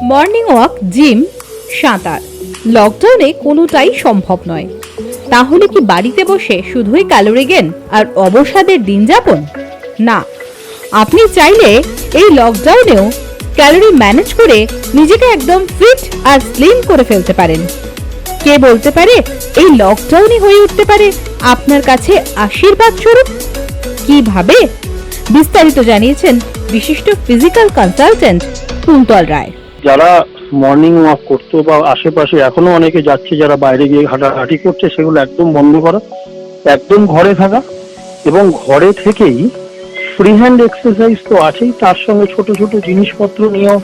Morning walk, gym, সাঁতার লকডাউনে কোনোটাই সম্ভব নয়। তাহলে কি বাড়িতে বসে শুধুই ক্যালোরি গেন আর অবসাদের দিন যাপন? না, আপনি চাইলে এই লকডাউনেও ক্যালোরি ম্যানেজ করে নিজেকে একদম ফিট আর স্লিম করে ফেলতে পারেন। কে বলতে পারে এই লকডাউনই হয়ে উঠতে পারে আপনার কাছে আশীর্বাদ স্বরূপ? কিভাবে? বিস্তারিত জানিয়েছেন বিশিষ্ট ফিজিক্যাল কনসালটেন্ট কুন্তল রায়। যারা মর্নিং ওয়াক করতো বা আশেপাশে এখনো অনেকে যাচ্ছে, যারা বাইরে গিয়ে হাঁটাহাঁটি করছে, সেগুলো একদম বন্ধ করা, একদম ঘরে থাকা এবং ঘরে থেকেই ফ্রি হ্যান্ড এক্সারসাইজ তো আছেই, তার সঙ্গে ছোট ছোট জিনিসপত্র নিয়েও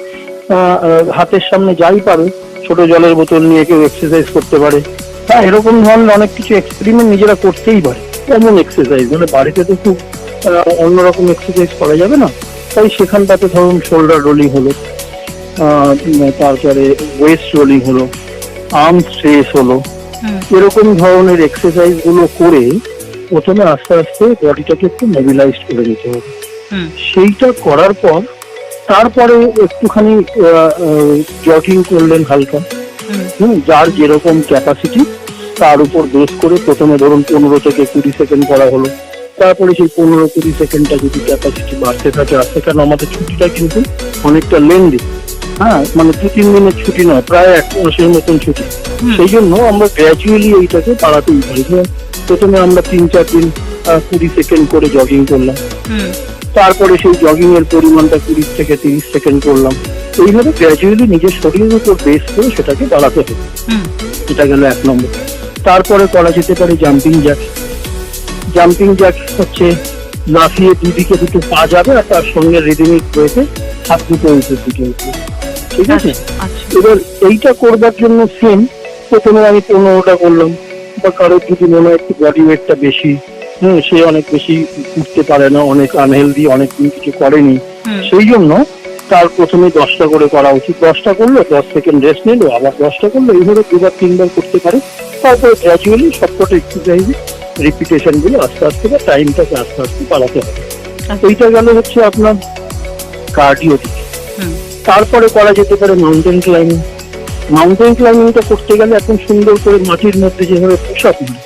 হাতের সামনে যাই পাবে, ছোট জলের বোতল নিয়ে কেউ এক্সারসাইজ করতে পারে। হ্যাঁ, এরকম ধরনের অনেক কিছু এক্সপেরিমেন্ট নিজেরা করতেই পারে। এমন এক্সারসাইজ মানে বাড়িতে তো খুব অন্যরকম এক্সারসাইজ করা যাবে না, তাই সেখানটাতে ধরুন শোল্ডার রোলিং হলো, তারপরে ওয়েস্ট রোলিং হলো, আর্ম স্ট্রেস হলো, এরকম ধরনের এক্সারসাইজ গুলো করে প্রথমে আস্তে আস্তে বডিটাকে একটু মোবিলাইজ করে নিতে হবে। সেইটা করার পর তারপরে একটুখানি জগিং করলেন হালকা, যার যেরকম ক্যাপাসিটি তার উপর বেস করে প্রথমে ধরুন 15 থেকে 20 সেকেন্ড করা হলো। তারপরে সেই 15-20 সেকেন্ডটা যদি ক্যাপাসিটি বাড়তে থাকে আস্তে, কারণ আমাদের ছুটিটা কিন্তু অনেকটা লেন্দি, হ্যাঁ, মানে 2-3 দিনের ছুটি নয়, প্রায় 1 মাসের মতন ছুটি। সেই জন্য আমরা গ্র্যাজুয়ালি এইটাকে বাড়াতেই পারি। প্রথমে আমরা 3-4 দিন 20 সেকেন্ড করে জগিং করলাম, তারপরে সেই জগিং এর পরিমাণটা 20 থেকে 30 সেকেন্ড করলাম। এইভাবে গ্র্যাজুয়ালি নিজের শরীরের উপর বেস করে সেটাকে বাড়াতে হবে। এটা গেল 1 নম্বর। তারপরে করা যেতে পারে জাম্পিং জ্যাক। জাম্পিং জ্যাক হচ্ছে লাফিয়ে দুদিকে দুটো পা যাবে আর তার সঙ্গে রিদমিক ওয়েতে হাত দুটো উপর দিকে উঠবে, ঠিক আছে? এবার এইটা করবার জন্য সেম, প্রথমে আমি 15টা করলাম, বা কারোর যদি মনে হয় একটু বডি ওয়েটটা বেশি, সে অনেক বেশি উঠতে পারে না, অনেক আনহেলদি, অনেক দিন কিছু করেনি, সেই জন্য তার প্রথমে 10টা করে করা উচিত। 10টা করলো, 10 সেকেন্ড রেস্ট নিল, আবার 10টা করলো, এইভাবে 2-3বার করতে পারে। তারপরে গ্র্যাজুয়ালি সবকটা এক্সারসাইজ রিপিটেশন গুলো আস্তে আস্তে বা টাইমটাকে আস্তে আস্তে বাড়াতে হবে। এইটা গেল হচ্ছে আপনার কার্ডিও দিকে। তারপরে করা যেতে পারে মাউন্টেন ক্লাইম্বিং। মাউন্টেন ক্লাইম্বিংটা করতে গেলে এখন সুন্দর করে মাটির মধ্যে যেভাবে পুশ আপ মারে,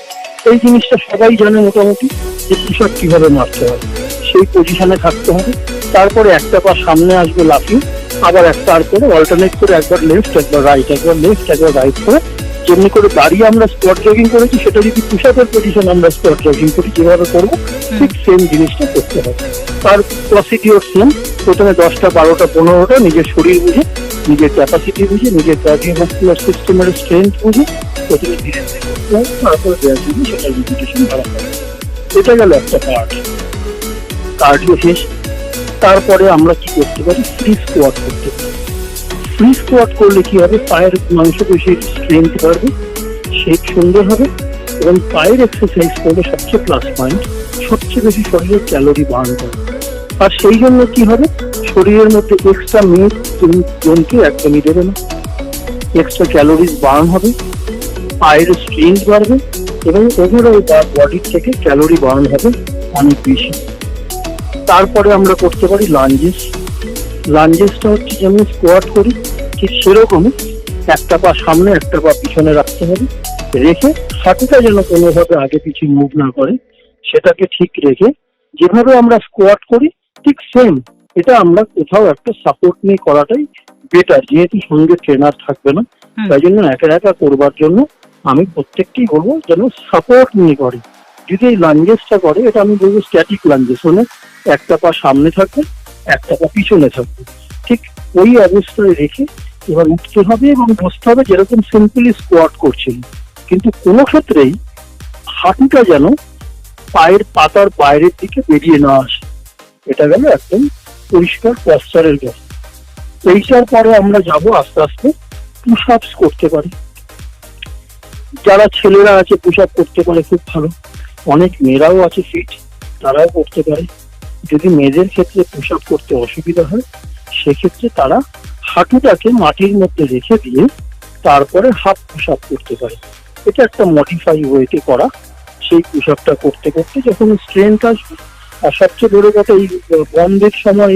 এই জিনিসটা সবাই জানে মোটামুটি, যে পুশ আপ কিভাবে মারতে হবে, সেই পজিশনে থাকতে হবে। তারপরে একটা পা সামনে আসবে লাফিয়ে, আবার একটা আর করে অল্টারনেট করে একবার লেফট একবার রাইট, একবার লেফট একবার রাইট করে, যেমনি করে দাঁড়িয়ে আমরা স্কোয়াট জগিং করেছি, সেটা যদি পুশ আপের পজিশন আমরা স্কোয়াট জগিং করি যেভাবে করবো, ঠিক সেম জিনিসটা করতে হবে। তার প্রসিডিওর সেম, প্রথমে 10টা 12টা 15টা নিজের শরীর বুঝে, নিজের ক্যাপাসিটি বুঝে, নিজের কার্ডিওভাস্কুলার সিস্টেমের স্ট্রেংথ বুঝে প্রথমে ধীরে ধীরে করতে হবে, তারপরে গ্র্যাজুয়ালি সেটা রিপিটেশন বাড়াতে হবে। এটা গেল একটা পার্ট, কার্ডিও শেষ। তারপরে আমরা কি করতে পারি, ফ্রি স্কোয়াট করতে পারি। ফ্রি স্কোয়াট করলে কি হবে, পায়ের মাংসপেশির স্ট্রেংথ বাড়বে, শেপ সুন্দর হবে, এবং পায়ের এক্সারসাইজ করলে সবচেয়ে প্লাস পয়েন্ট, সবচেয়ে বেশি শরীরের ক্যালোরি বার্ন করে। আর সেই জন্য কি হবে, শরীরের মধ্যে এক্সট্রা মিট জমকে একদমই দেবে না, এক্সট্রা ক্যালোরিজ বার্ন হবে, পায়ের স্ট্রেংথ বাড়বে, এবং ওভারঅল বডির থেকে ক্যালোরি বার্ন হবে অনেক বেশি। তারপরে আমরা করতে পারি লাঞ্জেস। লাঞ্জেসটা হচ্ছে যেমন স্কোয়াট করি ঠিক সেরকমই একটা পা সামনে একটা পা পিছনে রাখতে হবে, রেখে হাঁটুটা যেন কোনোভাবে আগে পিছিয়ে মুভ না করে, সেটাকে ঠিক রেখে যেভাবে আমরা স্কোয়াট করি ঠিক সেম এটা আমরা কোথাও একটা সাপোর্ট নিয়ে করাটাই বেটার, যেহেতু সঙ্গে ট্রেনার থাকবে না। তাই জন্য একা একা করবার জন্য আমি প্রত্যেককেই বলবো যেন সাপোর্ট নিয়ে করে। যদি এই লাঞ্জেসটা করে, এটা আমি বলবো স্ট্যাটিক লাঞ্জেস, মানে একটা পা সামনে থাকবে একটা পা পিছনে থাকবে, ঠিক ওই অবস্থায় রেখে এবার উঠতে হবে এবং বসতে হবে যেরকম সিম্পলি স্কোয়াট করছিল, কিন্তু কোনো ক্ষেত্রেই হাঁটুটা যেন পায়ের পাতার বাইরের দিকে বেরিয়ে না আসে। এটা গেল একদম পরিষ্কার পশ্চারের গেল। এইটার পরে আমরা যাব আস্তে আস্তে পুশ আপস করতে পারি। যারা ছেলেরা আছে পুশ আপ করতে পারে খুব ভালো, অনেক মেয়েরাও আছে ফিট, তারাও করতে পারে। যদি মেয়েদের ক্ষেত্রে পুশ আপ করতে অসুবিধা হয়, সেক্ষেত্রে তারা হাঁটুটাকে মাটির মধ্যে রেখে দিয়ে তারপরে হাফ পুশ আপ করতে পারে। এটা একটা মডিফাই ওয়েতে করা। সেই পুশ আপটা করতে করতে যখন স্ট্রেংথ আসবে, আর সবচেয়ে বড় কথা এই বন্ধের সময়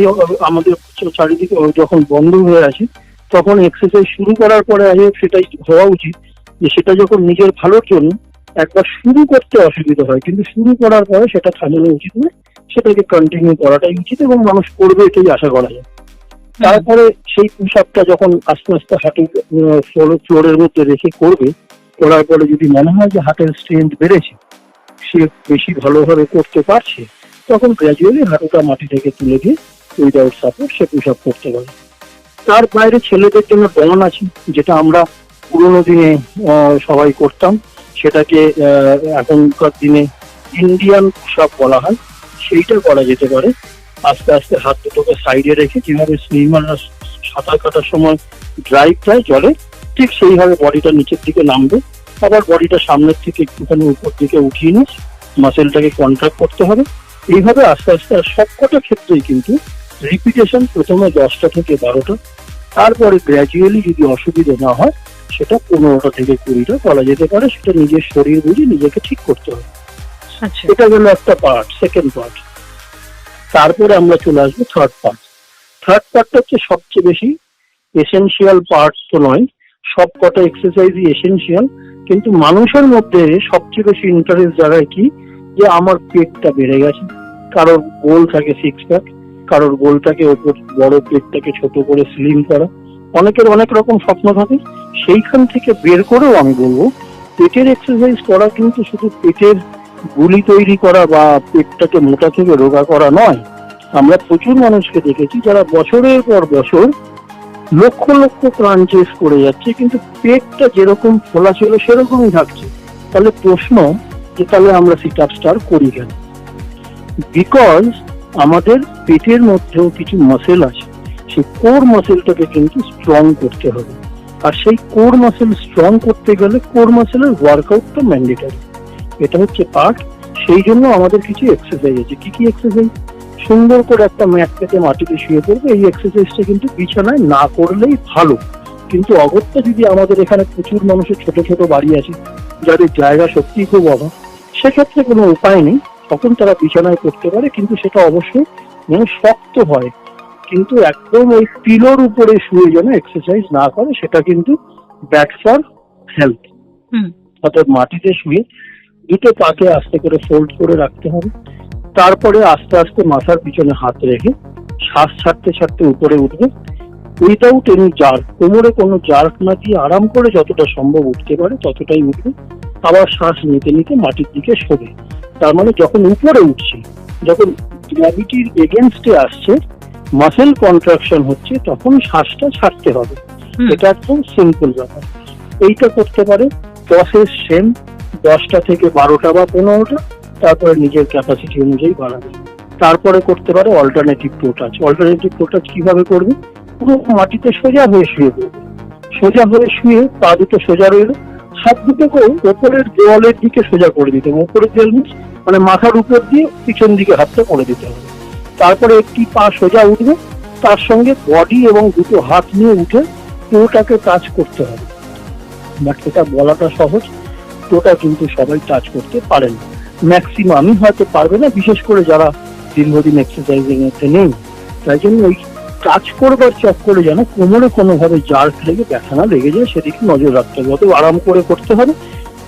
আমাদের চারিদিকে যখন বন্ধ হয়ে আসে, তখন এক্সারসাইজ শুরু করার পরে সেটাই হওয়া উচিত যে সেটা যখন নিজের ভালোর জন্য একবার শুরু করতে অসুবিধা হয়, কিন্তু শুরু করার পরে সেটা থামানো উচিত নয়, সেটাকে কন্টিনিউ করাটাই উচিত এবং মানুষ করবে এটাই আশা করা যায়। তারপরে সেই পুশ আপটা যখন আস্তে আস্তে হাঁটু ফ্লোরের মধ্যে রেখে করবে, করার পরে যদি মনে হয় যে হাতের স্ট্রেংথ বেড়েছে, সে বেশি ভালোভাবে করতে পারছে, তখন গ্র্যাজুয়ালি হাঁটুটা মাটি থেকে তুলে দিয়ে উইদাউট সাপোর্ট সে পুশ আপ করতে পারে। তার বাইরে ছেলেদের জন্য ডন আছে, যেটা আমরা পুরোনো দিনে সবাই করতাম, সেটাকে এখনকার দিনে ইন্ডিয়ান পুশ আপ বলা হয়, সেইটা করা যেতে পারে। আস্তে আস্তে হাত দুটোকে সাইডে রেখে যেভাবে সুইমাররা সাঁতার কাটার সময় ড্রাইভ দেয় জলে, ঠিক সেইভাবে বডিটা নিচের দিকে নামবে, আবার বডিটা সামনের থেকে একটুখানি উপর দিকে উঠিয়ে নিয়ে মাসেলটাকে কন্ট্রাক্ট করতে হবে। এইভাবে আস্তে আস্তে আর সবকটা ক্ষেত্রেই কিন্তু রিপিটেশন প্রথমে 10টা থেকে 12টা, তারপরে গ্র্যাজুয়ালি যদি অসুবিধা না হয় সেটা 15টা থেকে 20টা করা যেতে পারে। সেটা নিজের শরীর বুঝে নিজেকে ঠিক করতে হবে। আচ্ছা। এটা গেল একটা পার্ট, সেকেন্ড পার্ট। তারপরে আমরা চলে আসবো থার্ড পার্ট। থার্ড পার্টটা হচ্ছে সবচেয়ে বেশি এসেনশিয়াল পার্ট তো নয়, সব কটা এক্সারসাইজই এসেনশিয়াল, কিন্তু মানুষের মধ্যে সবচেয়ে বেশি ইন্টারেস্ট জায়গায় কি, যে আমার পেটটা বেড়ে গেছে। কারোর গোল থাকে সিক্স প্যাক, কারোর গোল থাকে ওপর বড় পেটটাকে ছোট করে স্লিম করা, অনেকের অনেক রকম স্বপ্ন থাকে। সেইখান থেকে বের করেও আমি বলবো পেটের এক্সারসাইজ করা কিন্তু শুধু পেটের গুলি তৈরি করা বা পেটটাকে মোটা থেকে রোগা করা নয়। আমরা প্রচুর মানুষকে দেখেছি যারা বছরের পর বছর লক্ষ লক্ষ ক্রাঞ্চেস করে যাচ্ছে, কিন্তু পেটটা যেরকম ফোলা ছিল সেরকমই থাকছে। তাহলে প্রশ্ন যে তাহলে আমরা সিট আপ স্টার করি কেন? বিকজ আমাদের পেটের মধ্যেও কিছু মাসেল আছে, সেই কোর মাসেলটাকে কিন্তু স্ট্রং করতে হবে। আর সেই কোর মাসেল স্ট্রং করতে গেলে কোর মাসেলের ওয়ার্কআউটটা ম্যান্ডেটরি, এটা হচ্ছে পার্ট। সেই জন্য আমাদের কিছু এক্সারসাইজ আছে। কি কি এক্সারসাইজ? সুন্দর করে একটা ম্যাট পেতে মাটিতে শুয়ে পড়বে। এই এক্সারসাইজটা কিন্তু বিছানায় না করলেই ভালো, কিন্তু অগত্যা যদি আমাদের এখানে প্রচুর মানুষের ছোট ছোট বাড়ি আছে, যাদের জায়গা সত্যিই খুব অভাব, সেক্ষেত্রে কোনো উপায় নেই, তখন তারা বিছানায় করতে পারে, কিন্তু সেটা অবশ্যই মানে শক্ত হয়। কিন্তু একদম ওই পিলোর উপরে শুয়ে যেন এক্সারসাইজ না করে, সেটা কিন্তু ব্যাড ফর হেলথ। অর্থাৎ মাটিতে শুয়ে দুটো পাকে আস্তে করে ফোল্ড করে রাখতে হবে। তারপরে আস্তে আস্তে মাথার পিছনে হাত রেখে শ্বাস ছাড়তে ছাড়তে উপরে উঠবে, উইদাউট এনি জার্ক। কোমরে কোনো জার্ক না দিয়ে আরাম করে যতটা সম্ভব উঠতে পারে ততটাই উঠবে। আবার শ্বাস নিতে নিতে মাটির দিকে সরে, তার মানে যখন উপরে উঠছে, যখন গ্র্যাভিটির এগেনস্টে আসছে, মাসেল কন্ট্রাকশন হচ্ছে, তখন শ্বাসটা ছাড়তে হবে। এটা একদম সিম্পল ব্যাপার। এইটা করতে পারে। প্রসেস সেম, 10টা থেকে 12টা বা 15টা, তারপরে নিজের ক্যাপাসিটি অনুযায়ী বাড়াবে। তারপরে করতে পারে অল্টারনেটিভ টো টাচ। অল্টারনেটিভ টো টাচ কিভাবে করবে? পুরো মাটিতে সোজা হয়ে শুয়ে পড়বে, সোজা হয়ে শুয়ে পা দুটো সোজা রইলো, হাত দুটোকে ওপরের দেওয়ালের দিকে সোজা করে দিতে হবে। ওপরের দেওয়াল মানে মাথার উপর দিয়ে পিছন দিকে হাতটা করে দিতে হবে। তারপরে একটি পা সোজা উঠবে, তার সঙ্গে বডি এবং দুটো হাত নিয়ে উঠে টোটাকে টাচ করতে হবে। বাট এটা বলাটা সহজ, টোটা কিন্তু সবাই টাচ করতে পারে না, ম্যাক্সিমামই হয়তো পারবে না, বিশেষ করে যারা দীর্ঘদিন এক্সারসাইজিং এতে নেই। তাই জন্য ওই টাচ করবার চক্করে যেন কোমরে কোনোভাবে জার্ক লেগে ব্যথা না লেগে যায়, সেদিকে নজর রাখতে হবে। অত আরাম করে করতে হবে।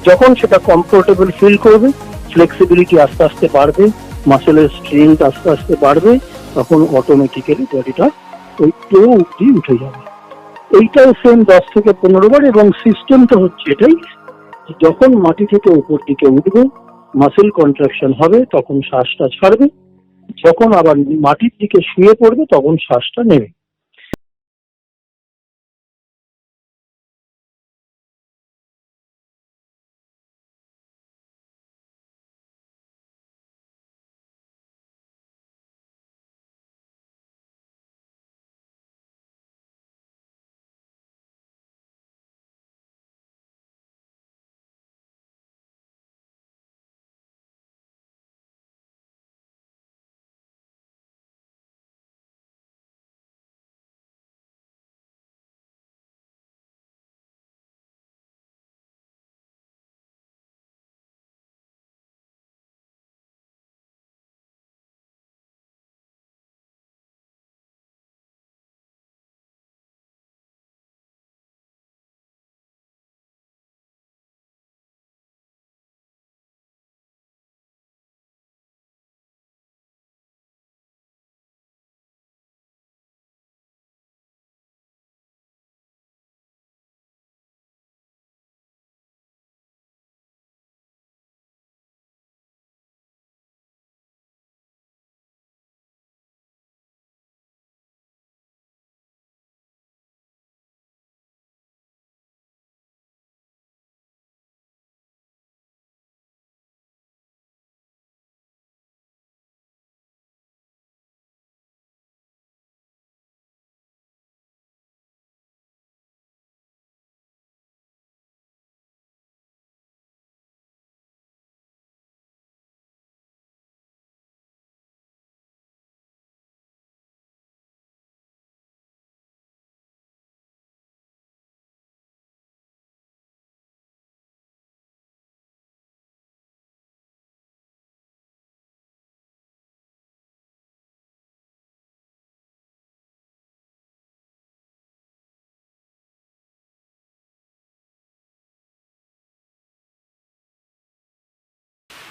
যখন সেটা কমফোর্টেবল ফিল করবে, ফ্লেক্সিবিলিটি আস্তে আস্তে বাড়বে, মাসেলের স্ট্রেংথ আস্তে আস্তে বাড়বে, তখন অটোমেটিক্যালি বডিটা ওই টো অব্দি উঠে যাবে। এইটাও সেম 10 থেকে 15 বার। এবং সিস্টেমটা হচ্ছে এটাই, যখন মাটি থেকে উপর দিকে উঠবে, মাসেল কন্ট্রাকশন হবে, তখন শ্বাসটা ছাড়বে, যখন আবার মাটির দিকে শুয়ে পড়বে তখন শ্বাসটা নেবে।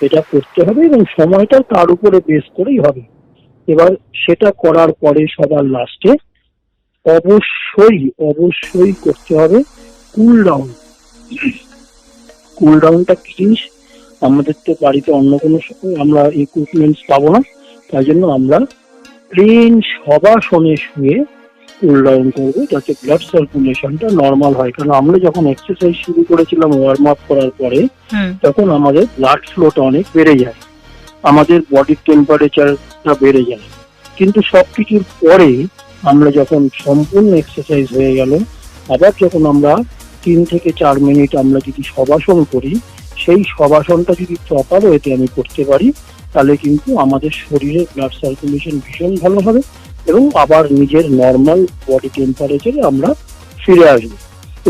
এটা করতে হবে এবং সময়টা তার উপরে বেস করেই হবে। এবার সেটা করার পরে সবার লাস্টে অবশ্যই অবশ্যই করতে হবে কুল ডাউন। কুল ডাউনটা কি জিনিস? আমাদের তো বাড়িতে অন্য কোনো আমরা ইকুইপমেন্টস পাবো না, তাই জন্য আমরা প্লেন শবাসনে শুয়ে কুল ডাউন করবো, যাতে ব্লাড সার্কুলেশনটা নর্মাল হয়। কারণ আমরা যখন এক্সারসাইজ শুরু করেছিলাম ওয়ার্ম আপ করার পরে, তখন আমাদের ব্লাড ফ্লোটা অনেক বেড়ে যায়, আমাদের বডির টেম্পারেচারটা বেড়ে যায়। কিন্তু সবকিছুর পরে আমরা যখন সম্পূর্ণ এক্সারসাইজ হয়ে গেল, আবার যখন আমরা 3 থেকে 4 মিনিট আমরা যদি শবাসন করি, সেই শবাসনটা যদি প্রপার ওয়েতে আমি করতে পারি, তাহলে কিন্তু আমাদের শরীরের ব্লাড সার্কুলেশন ভীষণ ভালো হবে এবং আবার নিজের নর্মাল বডি টেম্পারেচারে আমরা ফিরে আসবো।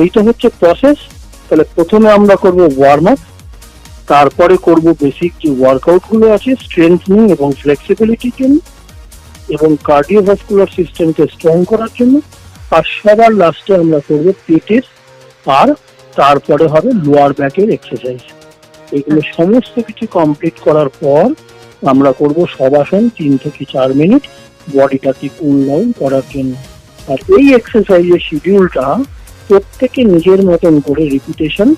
এইটা হচ্ছে প্রসেস। তাহলে প্রথমে আমরা করব ওয়ার্ম আপ, তারপরে করব বেসিক যে ওয়ার্কআউট গুলো আছে স্ট্রেংথনিং এবং ফ্লেক্সিবিলিটির জন্য এবং কার্ডিওভাস্কুলার সিস্টেমকে স্ট্রং করার জন্য, আর সবার লাস্টে আমরা করব পেটের, আর তারপরে হবে লোয়ার ব্যাকের এক্সারসাইজ। এগুলো সমস্ত কিছু কমপ্লিট করার পর আমরা করব শবাসন 3 থেকে 4 মিনিট বডিটাকে কুল ডাউন করার জন্য। আর এই এক্সারসাইজের শিডিউলটা প্রত্যেকে নিজের মতন করে রিপিটেশন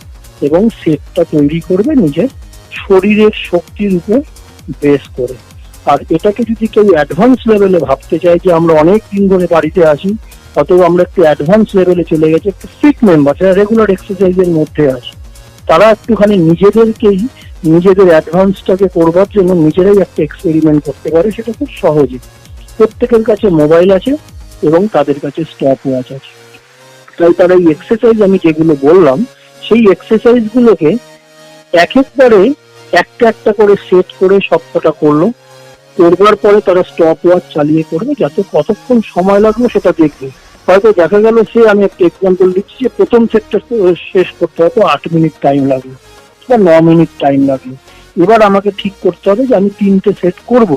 এবং সেটটা তৈরি করবে নিজের শরীরের শক্তির উপর বেস করে। আর এটাকে যদি কেউ অ্যাডভান্স লেভেলে ভাবতে চায় যে আমরা অনেক দিন ধরে বাড়িতে আছি, অথবা আমরা একটু অ্যাডভান্স লেভেলে চলে গেছি, একটু ফিট মেম্বার যারা রেগুলার এক্সারসাইজের মধ্যে আছে, তারা একটুখানি নিজেদেরকেই নিজেদের অ্যাডভান্সটাকে করবার জন্য নিজেরাই একটা এক্সপেরিমেন্ট করতে পারে। সেটা খুব সহজে, প্রত্যেকের কাছে মোবাইল আছে এবং তাদের কাছে স্টপ ওয়াচ আছে। তাই তারা এই এক্সারসাইজ আমি যেগুলো বললাম, সেই এক্সারসাইজ গুলোকে একবারে একটা একটা করে সেট করে সবকটা করলো, করবার পরে তারা স্টপ ওয়াচ চালিয়ে করবে, যাতে কতক্ষণ সময় লাগলো সেটা দেখবে। হয়তো দেখা গেল সে, আমি একটা এক্সাম্পল দিচ্ছি, যে প্রথম সেটটা শেষ করতে হয়তো 8 মিনিট টাইম লাগলো বা 9 মিনিট টাইম লাগলো। এবার আমাকে ঠিক করতে হবে যে আমি 3টে সেট করব,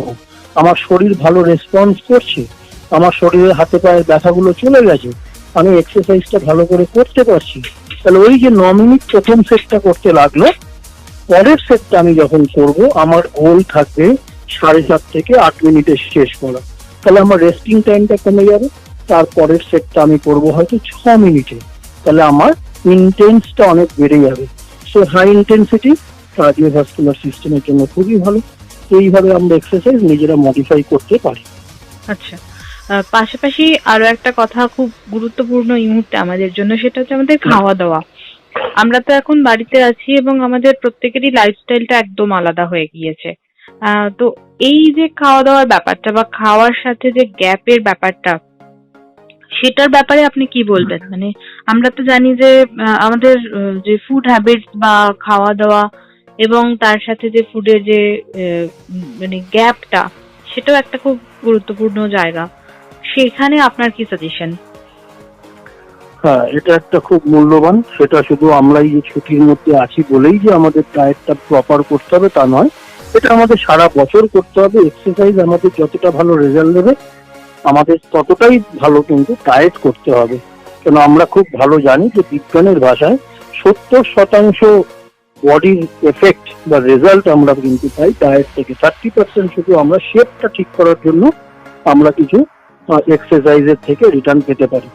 আমার শরীর ভালো রেসপন্স করছে, আমার শরীরের হাতে পায়ের ব্যথাগুলো চলে গেছে, আমি এক্সারসাইজটা ভালো করে করতে পারছি। তাহলে ওই যে 9 মিনিট প্রথম সেটটা করতে লাগলো, পরের সেটটা আমি যখন করব আমার গোল থাকবে 7.5 থেকে 8 মিনিটে শেষ করা। তাহলে আমার রেস্টিং টাইমটা কমে যাবে। তারপরের সেটটা আমি করব হয়তো 6 মিনিটে, তাহলে আমার ইন্টেন্সটা অনেক বেড়ে যাবে। সো হাই ইন্টেন্সিটি কার্ডিওভাস্কুলার সিস্টেমের জন্য খুবই ভালো। এইভাবে আমরা এক্সারসাইজ নিজেরা মডিফাই করতে পারি। আচ্ছা, পাশাপাশি আরো একটা কথা খুব গুরুত্বপূর্ণ এই মুহূর্তে আমাদের জন্য, সেটা হচ্ছে আমাদের খাওয়া দাওয়া। আমরা তো এখন বাড়িতে আছি এবং আমাদের প্রত্যেকেরই লাইফস্টাইলটা একদম আলাদা হয়ে গিয়েছে। তো এই যে খাওয়া দাওয়ার ব্যাপারটা বা খাওয়ার সাথে যে গ্যাপের ব্যাপারটা, সেটার ব্যাপারে আপনি কি বলবেন? মানে আমরা তো জানি যে আমাদের যে ফুড হ্যাবিটস বা খাওয়া দাওয়া এবং তার সাথে যে ফুডের যে মানে গ্যাপটা, সেটাও একটা খুব গুরুত্বপূর্ণ জায়গা। সেখানে আপনার কি সাজেশন? হ্যাঁ, এটা একটা খুব মূল্যবান। সেটা শুধু আমরা এই ছুটির মধ্যে আছি বলেই যে আমাদের ডায়েটটা প্রপার করতে হবে তা নয়, এটা আমাদের সারা বছর করতে হবে। এক্সারসাইজ আমাদের যতটা ভালো রেজাল্ট দেবে, আমাদের ততটাই ভালো কিন্তু ডায়েট করতে হবে। কেন আমরা খুব ভালো জানি যে বিজ্ঞানের ভাষায় 70% বডির এফেক্ট বা রেজাল্ট আমরা কিন্তু পাই ডায়েট থেকে। 30% শুধু আমরা শেপটা ঠিক করার জন্য আমরা কিছু এক্সারসাইজের থেকে রিটার্ন পেতে পারি।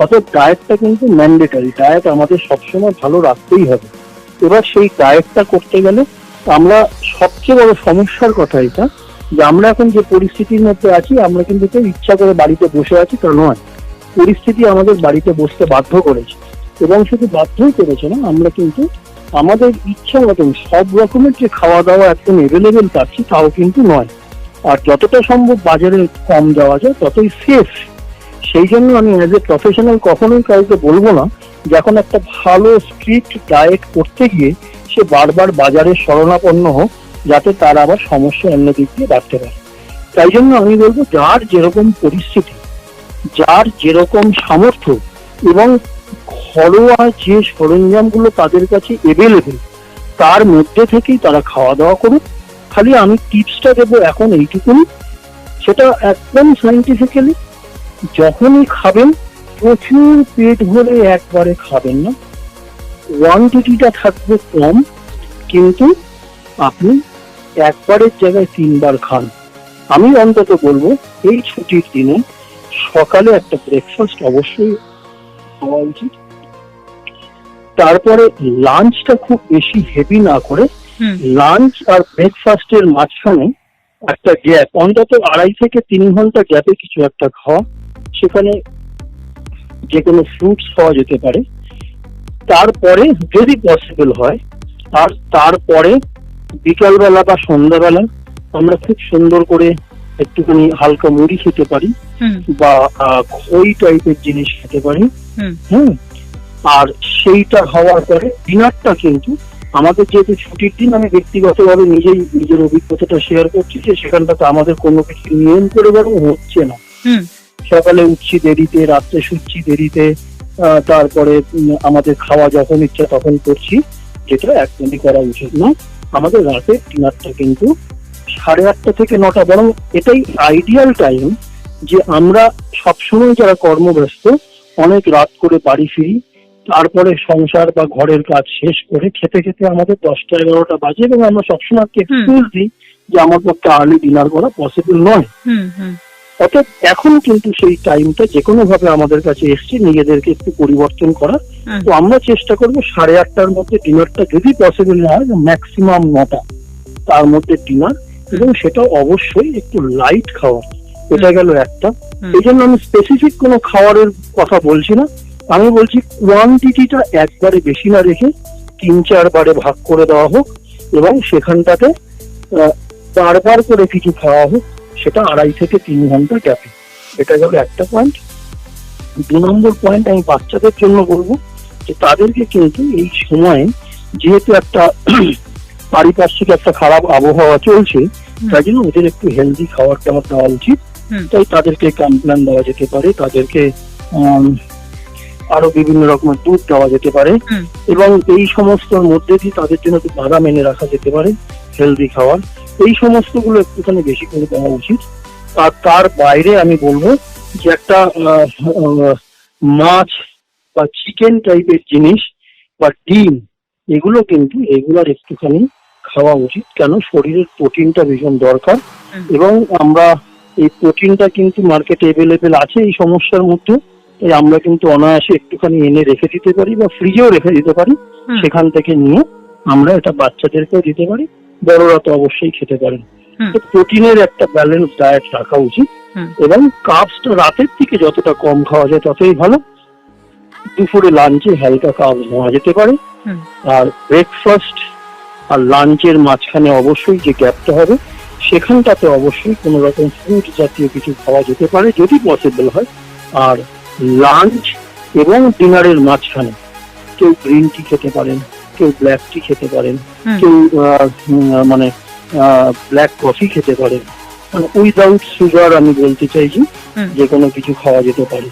অর্থাৎ ডায়েটটা কিন্তু ম্যান্ডেটারি, ডায়েট আমাদের সবসময় ভালো রাখতেই হবে। এবার সেই ডায়েটটা করতে গেলে আমরা সবচেয়ে বড় সমস্যার কথা এটা, যে আমরা এখন যে পরিস্থিতির মধ্যে আছি, আমরা কিন্তু কেউ ইচ্ছা করে বাড়িতে বসে আছি তা নয়। পরিস্থিতি আমাদের বাড়িতে বসতে বাধ্য করেছে, এবং শুধু বাধ্যই করেছে না, আমরা কিন্তু আমাদের ইচ্ছা মতন সব রকমের যে খাওয়া দাওয়া একদম এভেলেবেল পাচ্ছি তাও কিন্তু নয়। আর যতটা সম্ভব বাজারে কম যাওয়া যায় ততই সেফ। সেই জন্য আমি অ্যাজ এ প্রফেশনাল কখনোই কাউকে বলবো না যে এখন একটা ভালো স্ট্রিক্ট ডায়েট করতে গিয়ে সে বারবার বাজারে শরণাপন্ন হোক, যাতে তার আবার সমস্যা অন্য দিক দিয়ে বাড়তে পারে। তাই জন্য আমি বলবো, যার যেরকম পরিস্থিতি, যার যেরকম সামর্থ্য এবং ঘরোয়া যে সরঞ্জামগুলো তাদের কাছে এভেলেবেল, তার মধ্যে থেকেই তারা খাওয়া দাওয়া করুক। খালি আমি টিপসটা দেবো এখন এইটুকুনি, সেটা একদম সাইন্টিফিক্যালি, যখনই খাবেন প্রচুর পেট ভরে একবারে খাবেন না, কোয়ান্টিটিটা থাকবে কম, কিন্তু আপনি একবারের জায়গায় 3 বার খান। আমি অন্তত বলবো এই ছুটির দিনে সকালে একটা ব্রেকফাস্ট অবশ্যই খাওয়া উচিত। তারপরে লাঞ্চটা খুব বেশি হেভি না করে লাঞ্চ আর ব্রেকফাস্টের মাঝখানে একটা গ্যাপ, অন্তত 2.5 থেকে 3 ঘন্টা গ্যাপে কিছু একটা খাওয়া। সেখানে যে কোনো ফ্রুটস খাওয়া যেতে পারে। তারপরে যদি পসিবল হয়, আর তারপরে বিকালবেলা বা সন্ধ্যাবেলা আমরা খুব সুন্দর করে একটুখানি হালকা মুড়ি খেতে পারি বা খই টাইপের জিনিস খেতে পারি। আর সেইটা হওয়ার পরে ডিনারটা কিন্তু আমাদের যেহেতু ছুটির দিন, আমি ব্যক্তিগতভাবে নিজের অভিজ্ঞতাটা শেয়ার করছি যে সেখানটাতে আমাদের কোনো কিছু নিয়ম করে বরং হচ্ছে না। সকালে উঠছি দেরিতে, রাত্রে শুচ্ছি দেরিতে, তারপরে আমাদের খাওয়া যখন ইচ্ছা তখন করছি, যেটা একদমই করা উচিত না। আমাদের রাতের ডিনারটা কিন্তু 8:30 থেকে 9টা, বরং এটাই আইডিয়াল টাইম যে আমরা সবসময় যারা কর্মব্যস্ত অনেক রাত করে বাড়ি ফিরি, তারপরে সংসার বা ঘরের কাজ শেষ করে খেতে খেতে আমাদের 10টা-11টা বাজে, এবং আমরা সবসময় এক্সকিউজ দিই যে আমার পক্ষে আর্লি ডিনার করা পসিবল নয়। অর্থাৎ এখন কিন্তু সেই টাইমটা যে কোনো ভাবে আমাদের কাছে এসছে নিজেদেরকে একটু পরিবর্তন করা। তো আমরা চেষ্টা করবো 8:30টার মধ্যে ডিনারটা, যদি পসিবল না হয় ম্যাক্সিমাম 9টা, তার মধ্যে ডিনার, এবং সেটা অবশ্যই একটু লাইট খাওয়া। এটা গেল একটা। এই জন্য আমি স্পেসিফিক কোনো খাবারের কথা বলছি না, আমি বলছি কোয়ান্টিটিটা একবারে বেশি না রেখে 3-4 বারে ভাগ করে দেওয়া হোক, এবং সেখানটাতে বারবার করে কিছু খাওয়া হোক, সেটা 2.5 থেকে 3 ঘন্টা গ্যাপে। এটা গেল একটা পয়েন্ট। 2 নম্বর পয়েন্ট আমি বাচ্চাদের জন্য বলবো যে তাদেরকে কিন্তু এই সময়ে, যেহেতু একটা পারিপার্শ্বিক একটা খারাপ আবহাওয়া চলছে, তাই জন্য ওদের একটু হেলদি খাবার দাবার দেওয়া উচিত। তাই তাদেরকে কমপ্লেন দেওয়া যেতে পারে, তাদেরকে আরো বিভিন্ন রকমের দুধ দেওয়া যেতে পারে, এবং এই সমস্তর মধ্যে দিয়ে তাদের জন্য একটু বাদাম এনে রাখা যেতে পারে, হেলদি খাবার। এই সমস্ত গুলো একটুখানি বেশি করে দেওয়া উচিত। আর তার বাইরে আমি বলবো যে একটা মাছ বা চিকেন টাইপের জিনিস বা ডিম, এগুলো কিন্তু এগুলার একটুখানি খাওয়া উচিত। কেন? শরীরের প্রোটিনটা ভীষণ দরকার, এবং আমরা এই প্রোটিনটা কিন্তু মার্কেটে এভেলেবেল আছে এই সমস্যার মধ্যে। তাই আমরা কিন্তু অনায়াসে একটুখানি এনে রেখে দিতে পারি বা ফ্রিজেও রেখে দিতে পারি, সেখান থেকে নিয়ে আমরা এটা বাচ্চাদেরকেও দিতে পারি, বড়রা তো অবশ্যই খেতে পারেন। তো প্রোটিনের একটা ব্যালেন্স ডায়েট রাখা উচিত, এবং কার্বসটা রাতের দিকে যতটা কম খাওয়া যায় ততই ভালো। দুপুরে লাঞ্চে হালকা কার্বস নেওয়া যেতে পারে, আর ব্রেকফাস্ট আর লাঞ্চের মাঝখানে অবশ্যই যে গ্যাপটা হবে সেখানটাতে অবশ্যই কোনো রকম ফ্রুট জাতীয় কিছু খাওয়া যেতে পারে যদি পসিবল হয়। আর লাঞ্চ এবং ডিনারের মাঝখানে কেউ গ্রিন টি খেতে পারেন, কেউ ব্ল্যাক টি খেতে পারেন, কেউ মানে ব্ল্যাক কফি খেতে পারেন, মানে উইদাউট সুগার। আমি বলতে চাইছি যে কোনো কিছু খাওয়া যেতে পারে।